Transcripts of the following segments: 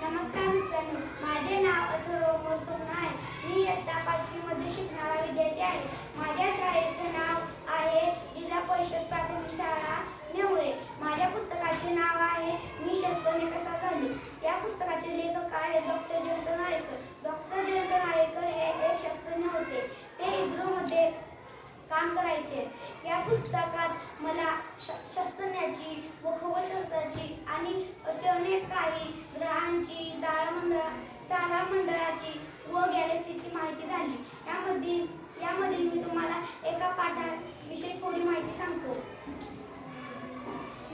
नमस्कार मित्रांनो, माझे नाव अथर्व मोरसोना आहे. मी इयत्ता 5वी मध्ये शिकणारा विद्यार्थी आहे. माझ्या शाळेचे नाव आहे जिल्हा परिषद प्राथमिक शाळा नेवळे. माझ्या पुस्तकाचे नाव आहे मी शस्त्रने कसा झालो. या पुस्तकाचे लेखक आहेत डॉक्टर जयंत नारळीकर. डॉक्टर जयंत नारळीकर हे एक शास्त्रज्ञ होते. ते इस्रोमध्ये काम करायचे. या पुस्तकात मला शास्त्रज्ञाची व खगोलशास्त्राची आणि असे अनेक काही ग्रहांची, तारामंडळाची व गॅलेक्सीची माहिती झाली. यामधील मी तुम्हाला एका पाठाविषयी थोडी माहिती सांगतो.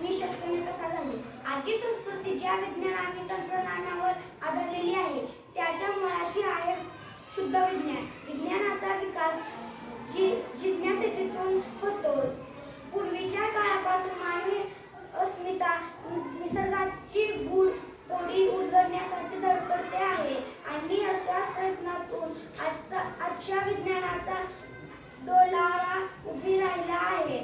मी शास्त्रज्ञ कसा झालो. आजची संस्कृती ज्या विज्ञान आणि तंत्रज्ञानावर आधारलेली आहे त्याच्या मुळाशी आहे शुद्ध विज्ञान. विज्ञानाचा विकास जिज्ञासेतून होतो. पूर्वीच्या काळापासून मानवी अस्मिता निसर्गाची गूढ ओढी उलगडण्यासाठी धडपडते आहे आणि अशाच प्रयत्नातून आजच्या विज्ञानाचा डोलारा उभी राहिला आहे.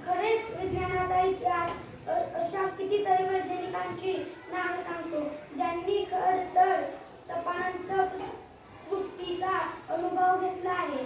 खरेच विज्ञानाचा इतिहास अशा कितीतरी वैज्ञानिकांची नावे सांगतो ज्यांनी खडतर तपानंतर कृतीचा अनुभव घेतला आहे.